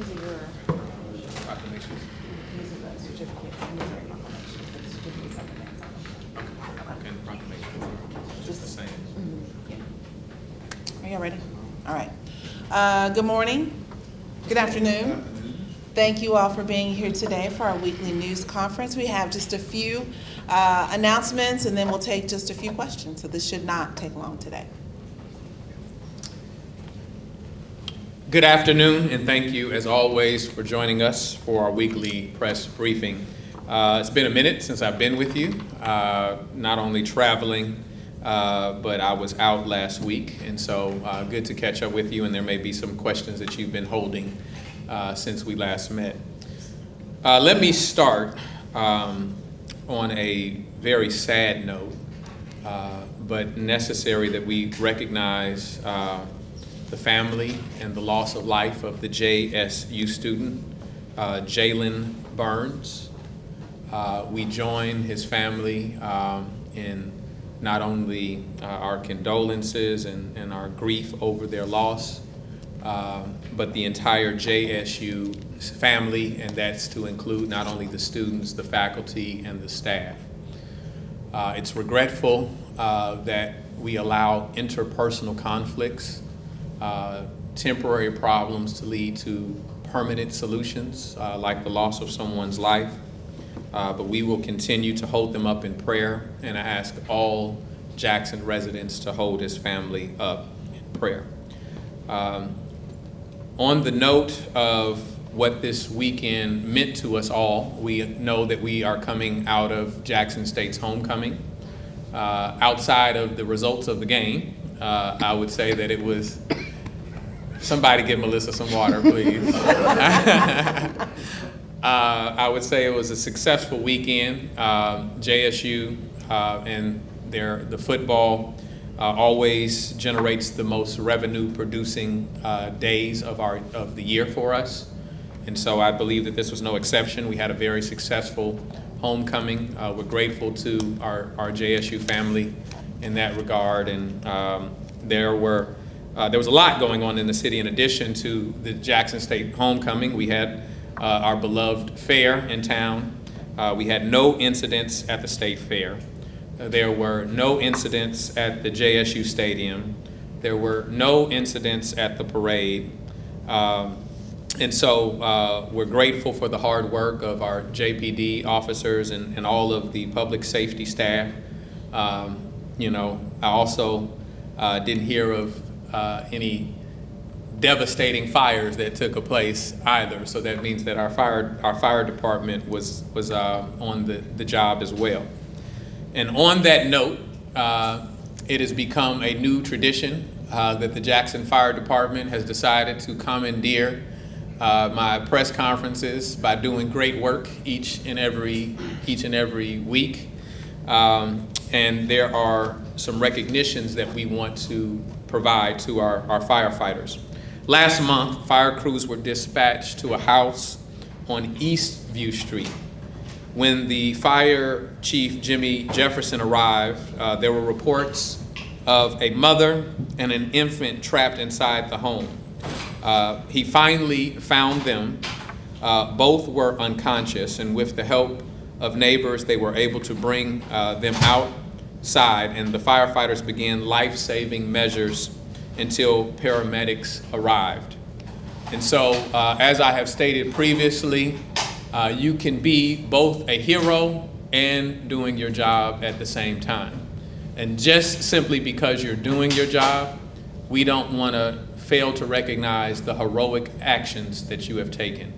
These are your Proclamations. these are the certificates. And these are proclamations. The certificates have the names on them. Okay, and the proclamations are just the same. Yeah. Are y'all ready? All right. Good morning. Good afternoon. Thank you all for being here today for our weekly news conference. We have just a few announcements, and then we'll take just a few questions. So this should not take long today. Good afternoon, and thank you, as always, for joining us for our weekly press briefing. It's been a minute since I've been with you, not only traveling, but I was out last week, and so good to catch up with you, and there may be some questions that you've been holding since we last met. Let me start on a very sad note, but necessary that we recognize the family and the loss of life of the JSU student, Jalen Burns. We join his family in not only our condolences and our grief over their loss, but the entire JSU family, and that's to include not only the students, the faculty, and the staff. It's regretful that we allow interpersonal conflicts, temporary problems to lead to permanent solutions, like the loss of someone's life. But we will continue to hold them up in prayer, and I ask all Jackson residents to hold his family up in prayer. On the note of what this weekend meant to us all, we know that we are coming out of Jackson State's homecoming. Outside of the results of the game, I would say that it was, somebody give Melissa some water, please. I would say it was a successful weekend. JSU and the football always generates the most revenue-producing days of the year for us, and so I believe that this was no exception. We had a very successful homecoming. We're grateful to our JSU family in that regard, and there was a lot going on in the city. In addition to the Jackson State homecoming, we had our beloved fair in town. We had no incidents at the state fair. There were no incidents at the JSU stadium. There were no incidents at the parade. And so we're grateful for the hard work of our JPD officers and all of the public safety staff. I also didn't hear of any devastating fires that took place either. So that means that our fire department was on the job as well. And on that note, it has become a new tradition that the Jackson Fire Department has decided to commandeer my press conferences by doing great work each and every week. And there are some recognitions that we want to provide to our firefighters. Last month, fire crews were dispatched to a house on East View Street. When the fire chief, Jimmy Jefferson, arrived, there were reports of a mother and an infant trapped inside the home. He finally found them. Both were unconscious, and with the help of neighbors, they were able to bring them outside, and the firefighters began life-saving measures until paramedics arrived. And so, as I have stated previously, you can be both a hero and doing your job at the same time. And just simply because you're doing your job, we don't want to fail to recognize the heroic actions that you have taken.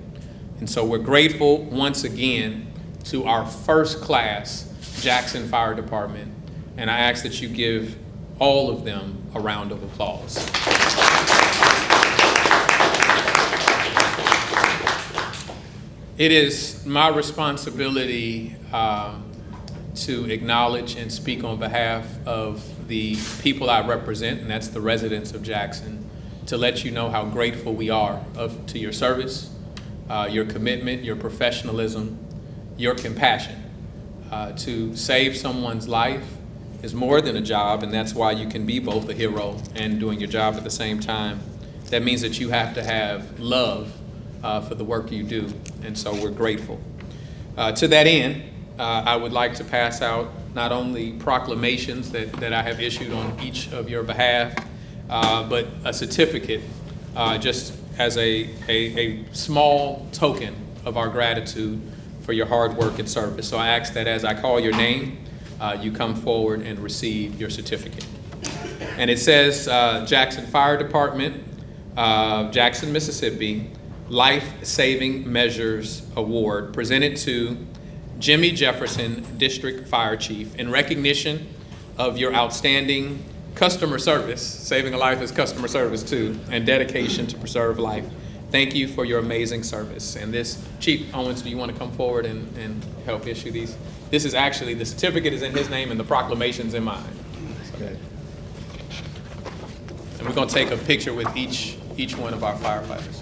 And so we're grateful once again to our first class Jackson Fire Department, and I ask that you give all of them a round of applause. It is my responsibility to acknowledge and speak on behalf of the people I represent, and that's the residents of Jackson, to let you know how grateful we are to your service, your commitment, your professionalism, your compassion. To save someone's life is more than a job, and that's why you can be both a hero and doing your job at the same time. That means that you have to have love for the work you do, and so we're grateful. To that end, I would like to pass out not only proclamations that I have issued on each of your behalf, but a certificate just as a small token of our gratitude for your hard work and service. So I ask that as I call your name, you come forward and receive your certificate. And it says Jackson Fire Department, Jackson, Mississippi, Life-Saving Measures Award presented to Jimmy Jefferson, District Fire Chief, in recognition of your outstanding customer service, saving a life is customer service too, and dedication to preserve life. Thank you for your amazing service. And this, Chief Owens, do you want to come forward and help issue these? This is actually, the certificate is in his name and the proclamation's in mine. Okay. And we're going to take a picture with each one of our firefighters.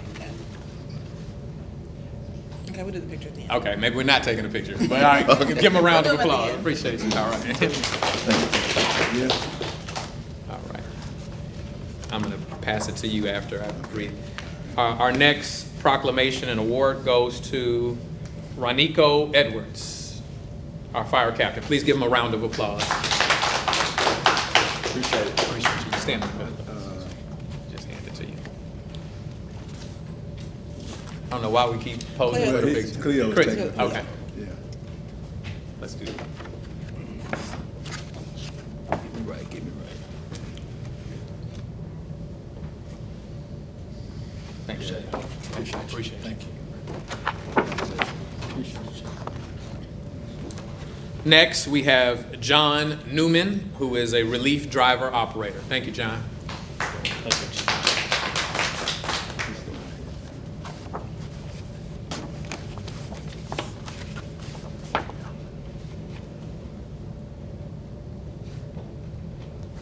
Okay, we'll do the picture at the end. Okay, maybe we're not taking a picture, but all right, give them a round of applause. Appreciate you. All right. Yeah. All right. I'm going to pass it to you after I read. Our next proclamation and award goes to Ronico Edwards, our fire captain. Please give him a round of applause. Appreciate it. Appreciate you. Stand up. Just hand it to you. I don't know why we keep posing Cleo. for the He's- picture. Cleo's Chris, taking it. okay, Yeah. let's do that. Get me right, get me right. Thank you. Appreciate it. Thank you. Appreciate you. Next, we have John Newman, who is a relief driver operator. Thank you, John.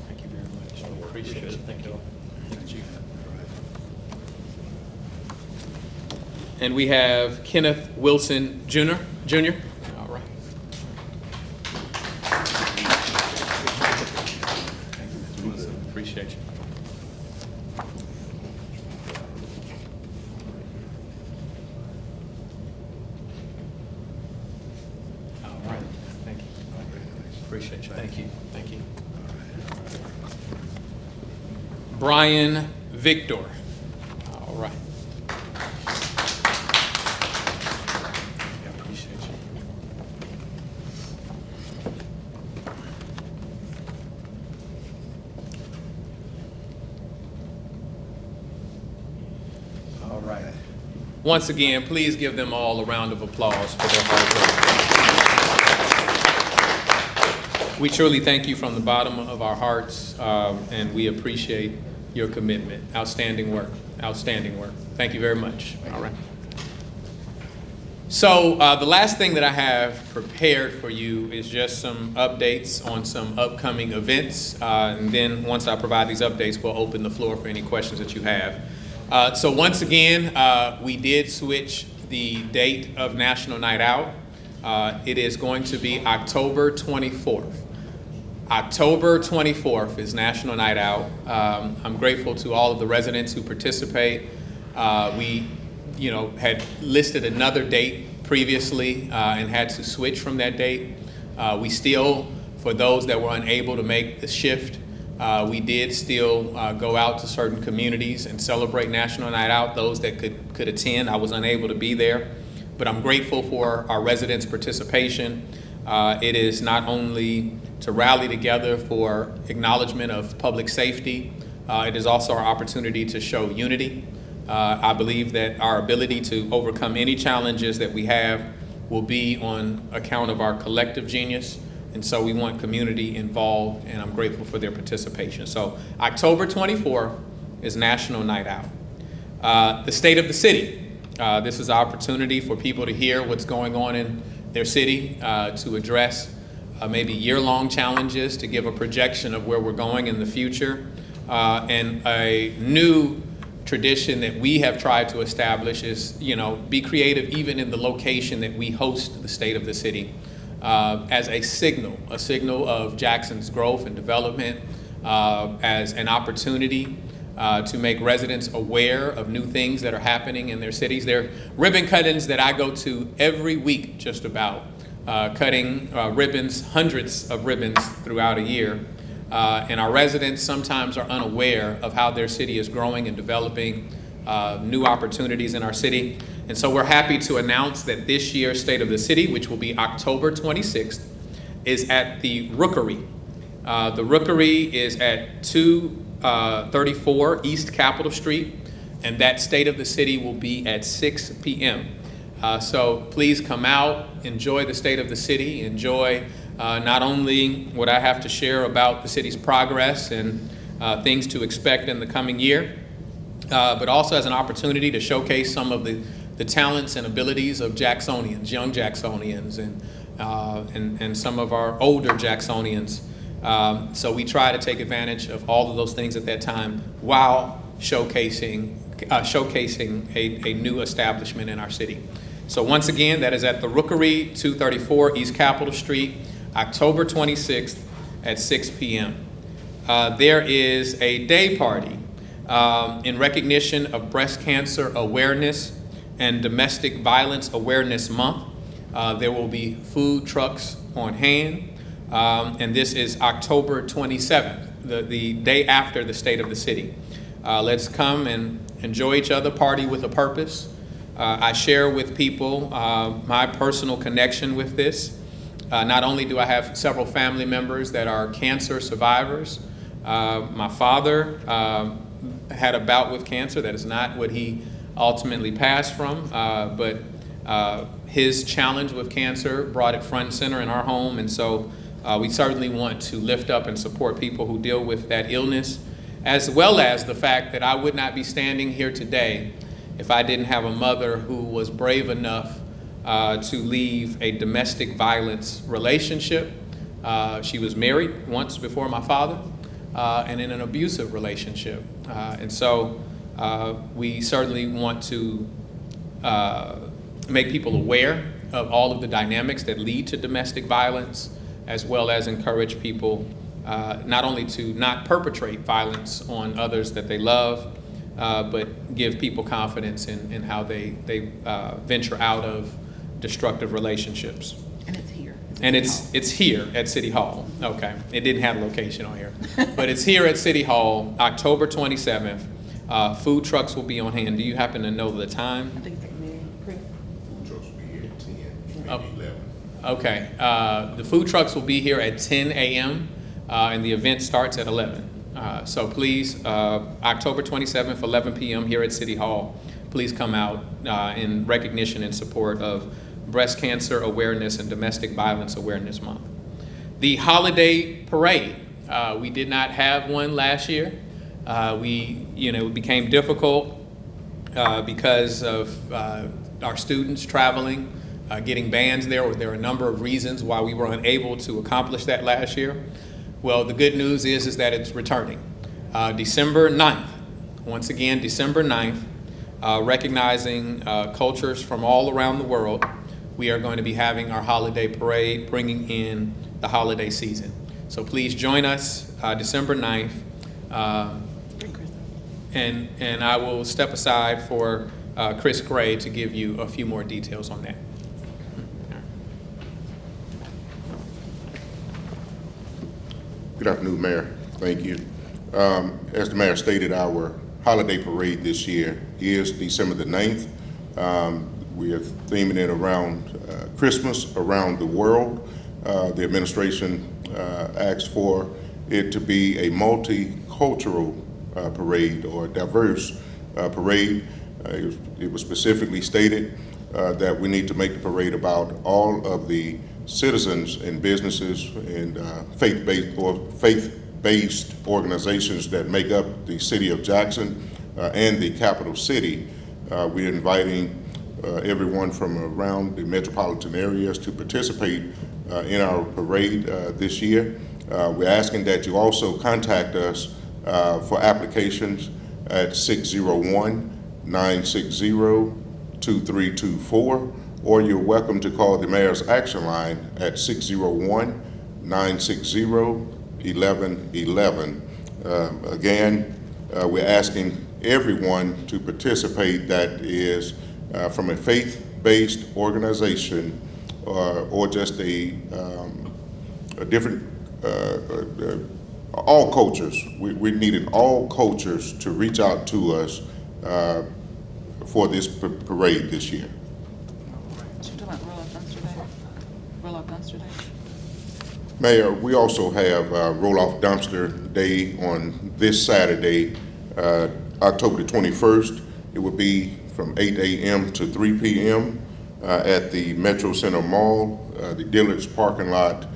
Thank you very much. Appreciate it. Thank you. And we have Kenneth Wilson Jr. All right. Appreciate you. All right. Thank you. Appreciate you. Thank you. Thank you. Brian Victor. All right. Appreciate you. All right. Once again, please give them all a round of applause for their hard work. We truly thank you from the bottom of our hearts, and we appreciate your commitment. Outstanding work. Outstanding work. Thank you very much. All right. So the last thing that I have prepared for you is just some updates on some upcoming events. And then once I provide these updates, we'll open the floor for any questions that you have. So once again, we did switch the date of National Night Out. It is going to be October 24th. October 24th is National Night Out. I'm grateful to all of the residents who participate. We had listed another date previously and had to switch from that date. We still, for those that were unable to make the shift, we did still go out to certain communities and celebrate National Night Out. Those that could attend, I was unable to be there, but I'm grateful for our residents' participation. It is not only to rally together for acknowledgement of public safety, it is also our opportunity to show unity. I believe that our ability to overcome any challenges that we have will be on account of our collective genius. And so we want community involved, and I'm grateful for their participation. So October 24th is National Night Out. The state of the city. This is an opportunity for people to hear what's going on in their city, to address maybe year-long challenges, to give a projection of where we're going in the future. And a new tradition that we have tried to establish is, be creative even in the location that we host the state of the city, as a signal of Jackson's growth and development, as an opportunity to make residents aware of new things that are happening in their cities. There are ribbon cuttings that I go to every week, just about, cutting ribbons, hundreds of ribbons throughout a year. And our residents sometimes are unaware of how their city is growing and developing new opportunities in our city. And so we're happy to announce that this year's State of the City, which will be October 26th, is at the Rookery. The Rookery is at 234 East Capitol Street, and that State of the City will be at 6 p.m. So please come out, enjoy the State of the City, enjoy not only what I have to share about the city's progress and things to expect in the coming year, but also as an opportunity to showcase some of the talents and abilities of Jacksonians, young Jacksonians, and some of our older Jacksonians. So we try to take advantage of all of those things at that time while showcasing a new establishment in our city. So once again, that is at the Rookery, 234 East Capitol Street, October 26th at 6 p.m. There is a day party in recognition of Breast Cancer Awareness and Domestic Violence Awareness Month. There will be food trucks on hand, and this is October 27th, the day after the State of the City. Let's come and enjoy each other, party with a purpose. I share with people my personal connection with this. Not only do I have several family members that are cancer survivors, my father had a bout with cancer. That is not what he ultimately passed from, but his challenge with cancer brought it front and center in our home, and so we certainly want to lift up and support people who deal with that illness, as well as the fact that I would not be standing here today if I didn't have a mother who was brave enough to leave a domestic violence relationship. She was married once before my father, and in an abusive relationship. And so we certainly want to make people aware of all of the dynamics that lead to domestic violence, as well as encourage people not only to not perpetrate violence on others that they love, but give people confidence in how they venture out of destructive relationships. And it's here. And it's here at City Hall. Okay, it didn't have a location on here, but it's here at City Hall, October 27th. Food trucks will be on hand. Do you happen to know the time? I think it's like maybe Chris. Food trucks will be here at 10, maybe 11. Okay, the food trucks will be here at 10 a.m. And the event starts at 11. So please, October 27th, 11 p.m. here at City Hall, please come out in recognition and support of Breast Cancer Awareness and Domestic Violence Awareness Month. The holiday parade, we did not have one last year. It became difficult because of our students traveling, getting bands there. There were a number of reasons why we were unable to accomplish that last year. Well, the good news is that it's returning. December 9th, once again, December 9th, recognizing cultures from all around the world, we are going to be having our holiday parade, bringing in the holiday season. So please join us December 9th, and I will step aside for Chris Gray to give you a few more details on that. Good afternoon, Mayor. Thank you. As the Mayor stated, our holiday parade this year is December the 9th. We are theming it around Christmas around the world. The administration asked for it to be a multicultural parade or diverse parade. It was specifically stated that we need to make the parade about all of the citizens and businesses and faith-based organizations that make up the city of Jackson and the capital city. We're inviting everyone from around the metropolitan areas to participate in our parade this year. We're asking that you also contact us for applications at 601-960-2324, or you're welcome to call the Mayor's Action Line at 601-960-1111. Again, we're asking everyone to participate that is from a faith-based organization or just a different, all cultures. We needed all cultures to reach out to us for this parade this year. Should we talk about Roll Up Dumpster Day? Roll Up Dumpster Day? Mayor, we also have Roll-Off Dumpster Day on this Saturday, October the 21st. It will be from 8 a.m. to 3 p.m. At the Metro Center Mall, the Dillard's parking lot,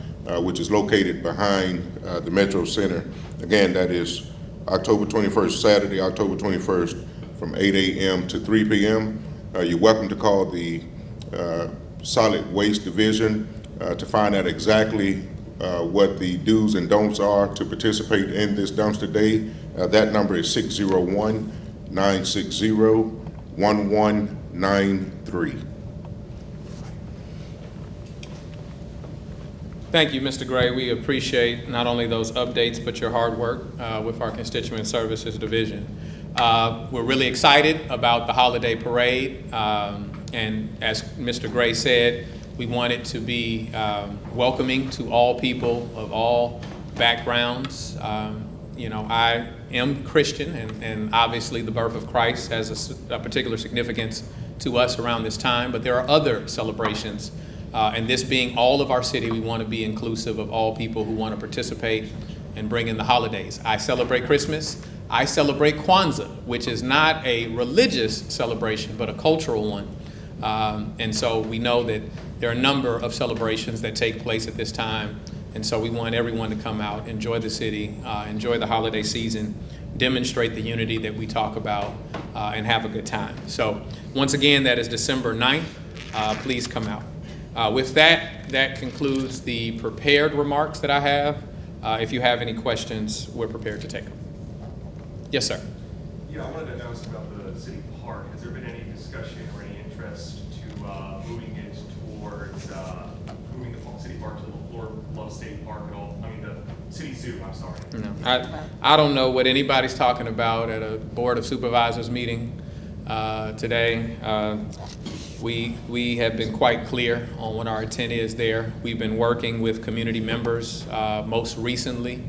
which is located behind the Metro Center. Again, that is October 21st, Saturday, October 21st, from 8 a.m. to 3 p.m. You're welcome to call the Solid Waste Division to find out exactly what the do's and don'ts are to participate in this dumpster day. That number is 601-960-1193. Thank you, Mr. Gray. We appreciate not only those updates, but your hard work with our Constituent Services Division. We're really excited about the holiday parade. And as Mr. Gray said, we want it to be welcoming to all people of all backgrounds. You know, I am Christian, and obviously the birth of Christ has a particular significance to us around this time, but there are other celebrations. And this being all of our city, we want to be inclusive of all people who want to participate and bring in the holidays. I celebrate Christmas. I celebrate Kwanzaa, which is not a religious celebration, but a cultural one. And so we know that there are a number of celebrations that take place at this time. And so we want everyone to come out, enjoy the city, enjoy the holiday season, demonstrate the unity that we talk about, and have a good time. So once again, that is December 9th. Please come out. With that, that concludes the prepared remarks that I have. If you have any questions, we're prepared to take them. Yes, sir. Yeah, I wanted to ask about the city park. Has there been any discussion or any interest to moving it towards moving the city park to the LaFleur Love State Park at all? I mean, the city zoo, I'm sorry. No, I don't know what anybody's talking about at a Board of Supervisors meeting today. We have been quite clear on what our intent is there. We've been working with community members most recently,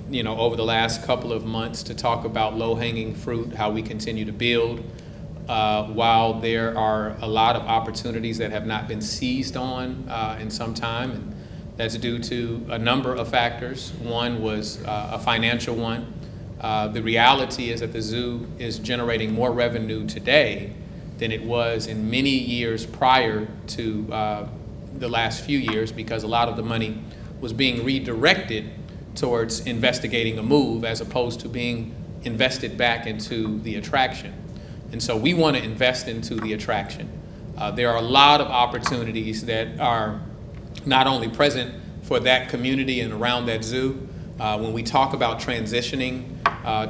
you know, over the last couple of months to talk about low-hanging fruit, how we continue to build, while there are a lot of opportunities that have not been seized on in some time. And that's due to a number of factors. One was a financial one. The reality is that the zoo is generating more revenue today than it was in many years prior to the last few years, because a lot of the money was being redirected towards investigating a move as opposed to being invested back into the attraction. And so we want to invest into the attraction. There are a lot of opportunities that are not only present for that community and around that zoo. When we talk about transitioning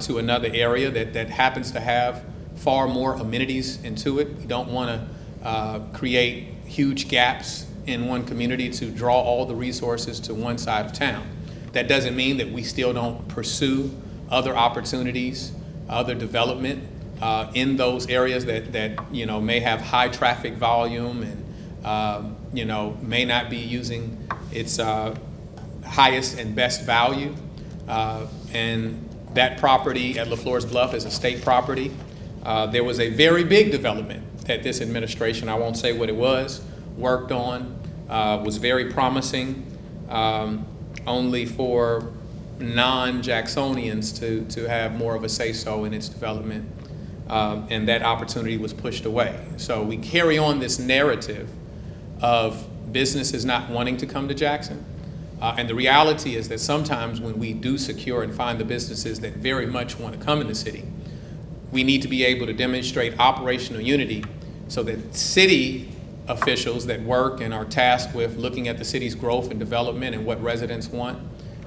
to another area that happens to have far more amenities into it, we don't want to create huge gaps in one community to draw all the resources to one side of town. That doesn't mean that we still don't pursue other opportunities, other development in those areas that you know may have high traffic volume and you know may not be using its highest and best value. And that property at LaFleur's Bluff is a state property. There was a very big development that this administration, I won't say what it was, worked on, was very promising, only for non-Jacksonians to have more of a say-so in its development, and that opportunity was pushed away. So we carry on this narrative of businesses not wanting to come to Jackson, and the reality is that sometimes when we do secure and find the businesses that very much want to come in the city, we need to be able to demonstrate operational unity so that city officials that work and are tasked with looking at the city's growth and development and what residents want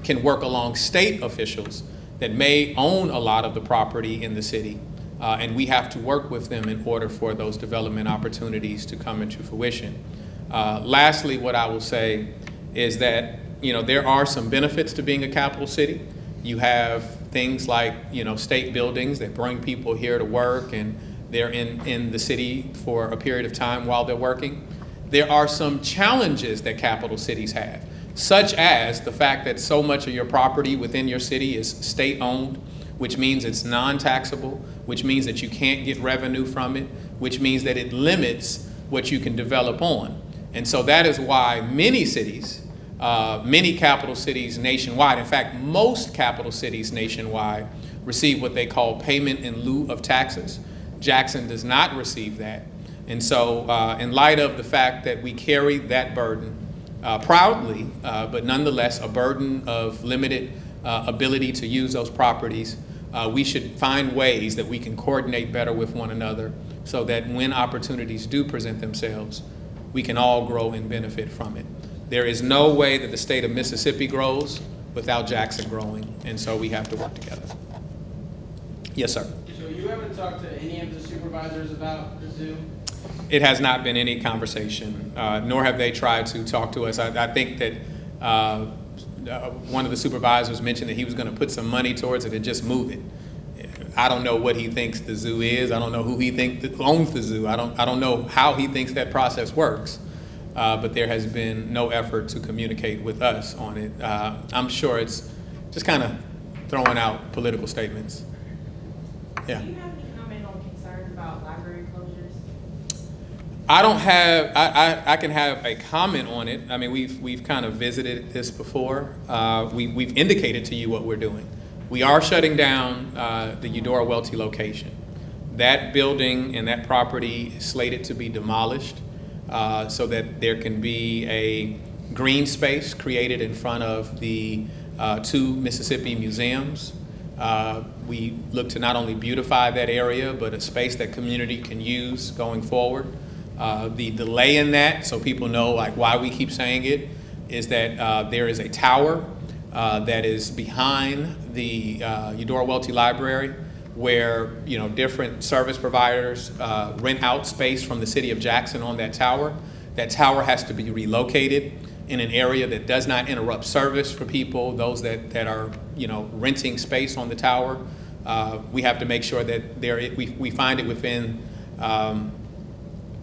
can work along state officials that may own a lot of the property in the city. And we have to work with them in order for those development opportunities to come into fruition. Lastly, what I will say is that, you know, there are some benefits to being a capital city. You have things like, state buildings that bring people here to work and they're in the city for a period of time while they're working. There are some challenges that capital cities have, such as the fact that so much of your property within your city is state-owned, which means it's non-taxable, which means that you can't get revenue from it, which means that it limits what you can develop on. And so that is why many cities, many capital cities nationwide, in fact, most capital cities nationwide receive what they call payment in lieu of taxes. Jackson does not receive that. And so in light of the fact that we carry that burden proudly, but nonetheless a burden of limited ability to use those properties, we should find ways that we can coordinate better with one another so that when opportunities do present themselves, we can all grow and benefit from it. There is no way that the state of Mississippi grows without Jackson growing, and so we have to work together. Yes, sir. So you haven't talked to any of the supervisors about the zoo? It has not been any conversation, nor have they tried to talk to us. I think that one of the supervisors mentioned that he was going to put some money towards it and just move it. I don't know what he thinks the zoo is. I don't know who he thinks owns the zoo. I don't know how he thinks that process works. But there has been no effort to communicate with us on it. I'm sure it's just kind of throwing out political statements. Yeah. Do you have any comment on concerns about library closures? I don't have, I can have a comment on it. I mean, we've kind of visited this before. We've indicated to you what we're doing. We are shutting down the Eudora Welty location. That building and that property is slated to be demolished so that there can be a green space created in front of the two Mississippi museums. We look to not only beautify that area, but a space that community can use going forward. The delay in that, so people know like why we keep saying it, is that there is a tower that is behind the Eudora Welty Library where different service providers rent out space from the city of Jackson on that tower. That tower has to be relocated in an area that does not interrupt service for people, those that are renting space on the tower. We have to make sure that we find it within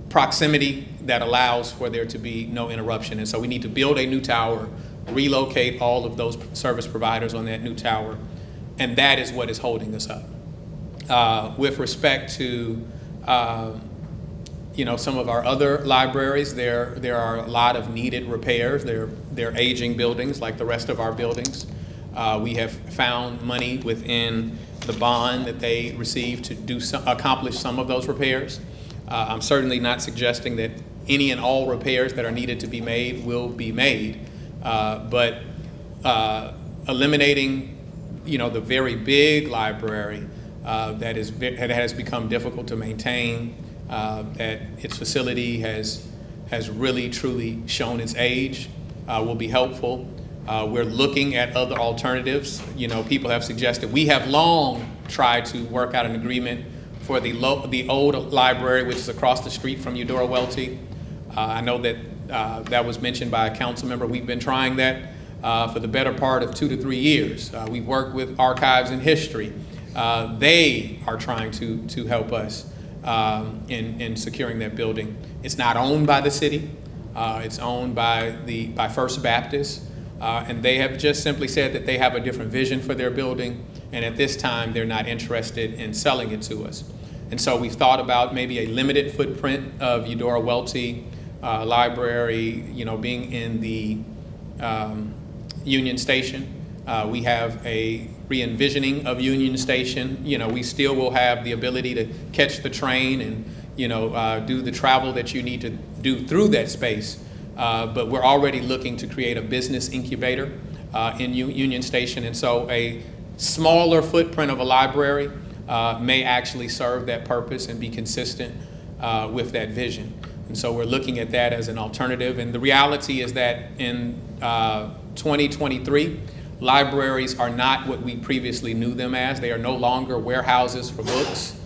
proximity that allows for there to be no interruption. And so we need to build a new tower, relocate all of those service providers on that new tower, and that is what is holding us up. With respect to some of our other libraries, there are a lot of needed repairs. They're aging buildings like the rest of our buildings. We have found money within the bond that they received to accomplish some of those repairs. I'm certainly not suggesting that any and all repairs that are needed to be made will be made, but eliminating, the very big library that has become difficult to maintain, that its facility has really truly shown its age, will be helpful. We're looking at other alternatives. People have suggested, we have long tried to work out an agreement for the old library, which is across the street from Eudora Welty. I know that that was mentioned by a council member. We've been trying that for the better part of 2 to 3 years. We've worked with Archives and History. They are trying to help us in securing that building. It's not owned by the city. It's owned by First Baptist. And they have just simply said that they have a different vision for their building, and at this time they're not interested in selling it to us. And so we've thought about maybe a limited footprint of Eudora Welty Library, being in the Union Station. We have a re-envisioning of Union Station. We still will have the ability to catch the train and do the travel that you need to do through that space. But we're already looking to create a business incubator in Union Station, and so a smaller footprint of a library may actually serve that purpose and be consistent with that vision. And so we're looking at that as an alternative. And the reality is that in 2023, libraries are not what we previously knew them as. They are no longer warehouses for books.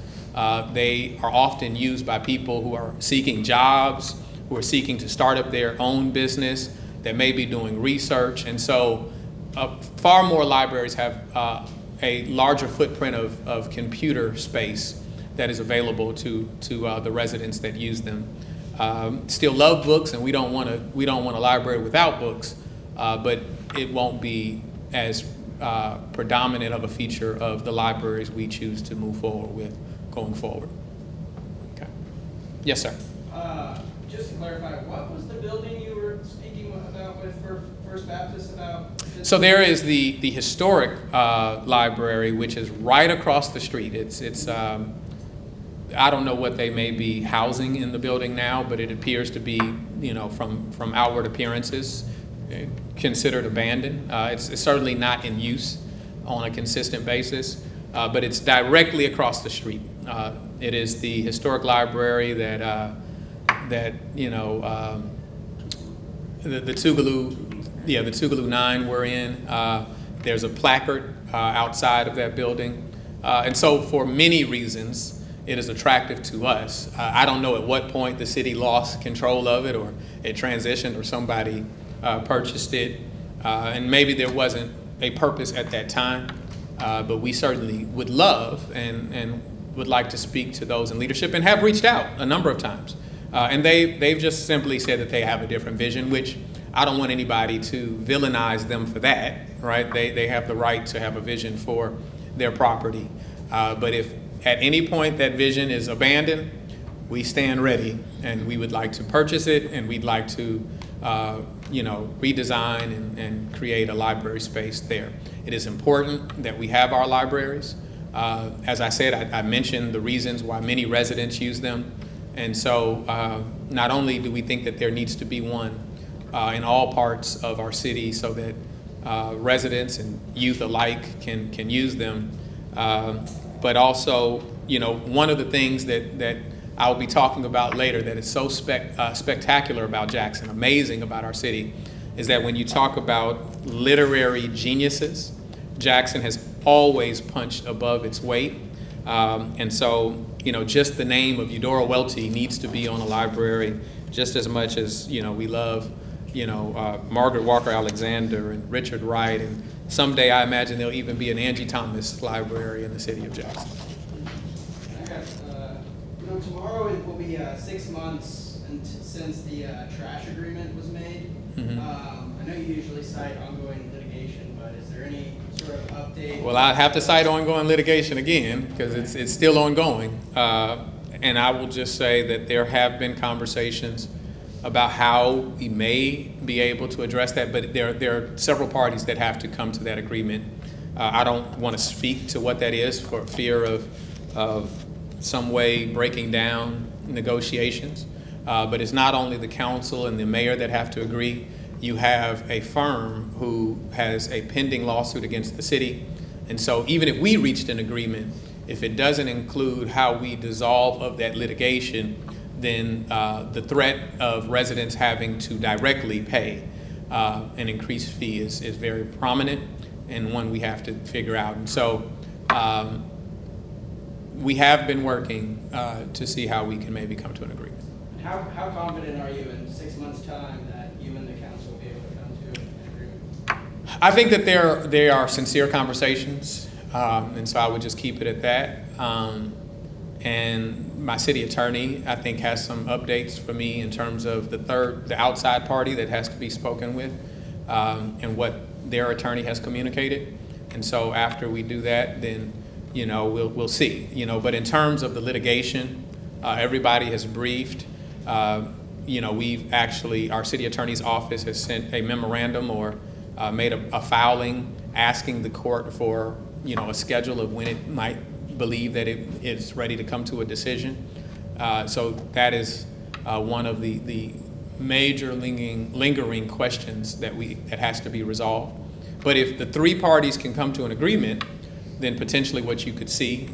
They are often used by people who are seeking jobs, who are seeking to start up their own business, that may be doing research. And so far more libraries have a larger footprint of computer space that is available to the residents that use them. Still love books, and we don't want a library without books, but it won't be as predominant of a feature of the libraries we choose to move forward with going forward. Okay. Yes, sir. Just to clarify, what was the building you were speaking about with First Baptist about? So there is the historic library, which is right across the street. It's I don't know what they may be housing in the building now, but it appears to be, you know, from outward appearances, considered abandoned. It's certainly not in use on a consistent basis, but it's directly across the street. It is the historic library that you know, the Tougaloo, yeah, the Tougaloo 9 we're in. There's a placard outside of that building. And so for many reasons, it is attractive to us. I don't know at what point the city lost control of it, or it transitioned, or somebody purchased it. And maybe there wasn't a purpose at that time, but we certainly would love and would like to speak to those in leadership, and have reached out a number of times. And they've just simply said that they have a different vision, which I don't want anybody to villainize them for that, right? They have the right to have a vision for their property. But if at any point that vision is abandoned, we stand ready, and we would like to purchase it, and we'd like to you know, redesign and create a library space there. It is important that we have our libraries. As I said, I mentioned the reasons why many residents use them. And so not only do we think that there needs to be one in all parts of our city so that residents and youth alike can use them, but also, you know, one of the things that I'll be talking about later that is so spectacular about Jackson, amazing about our city, is that when you talk about literary geniuses, Jackson has always punched above its weight. And so, you know, just the name of Eudora Welty needs to be on a library just as much as, you know, we love, you know, Margaret Walker Alexander and Richard Wright, and someday I imagine there'll even be an Angie Thomas library in the city of Jackson. I got, you know, tomorrow it will be 6 months since the trash agreement was made. Mhm. I know you usually cite ongoing litigation, but is there any sort of update? Well, I have to cite ongoing litigation again because it's still ongoing. And I will just say that there have been conversations about how we may be able to address that, but there are several parties that have to come to that agreement. I don't want to speak to what that is for fear of some way breaking down negotiations. But it's not only the council and the mayor that have to agree. You have a firm who has a pending lawsuit against the city. And so even if we reached an agreement, if it doesn't include how we dissolve of that litigation, then the threat of residents having to directly pay an increased fee is very prominent, and one we have to figure out. And so we have been working to see how we can maybe come to an agreement. How confident are you in 6 months' time that you and the council will be able to come to an agreement? I think that there are sincere conversations, and so I would just keep it at that. And my city attorney, I think, has some updates for me in terms of the outside party that has to be spoken with, and what their attorney has communicated. And so after we do that, then, you know, we'll see. You know, but in terms of the litigation, everybody has briefed. You know, we've actually, our city attorney's office has sent a memorandum or made a filing asking the court for, you know, a schedule of when it might believe that it is ready to come to a decision. So that is one of the major lingering questions that has to be resolved. But if the three parties can come to an agreement, then potentially what you could see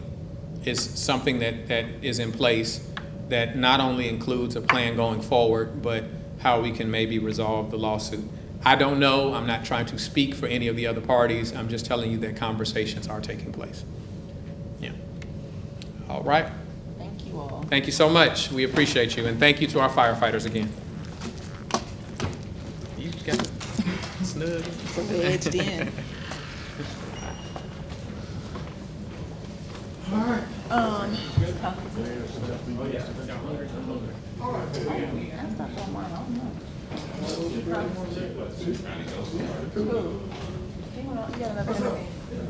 is something that is in place that not only includes a plan going forward, but how we can maybe resolve the lawsuit. I don't know. I'm not trying to speak for any of the other parties. I'm just telling you that conversations are taking place. Yeah. All right. Thank you all. Thank you so much. We appreciate you. And thank you to our firefighters again. You got snug. Wedged in. You got another interview?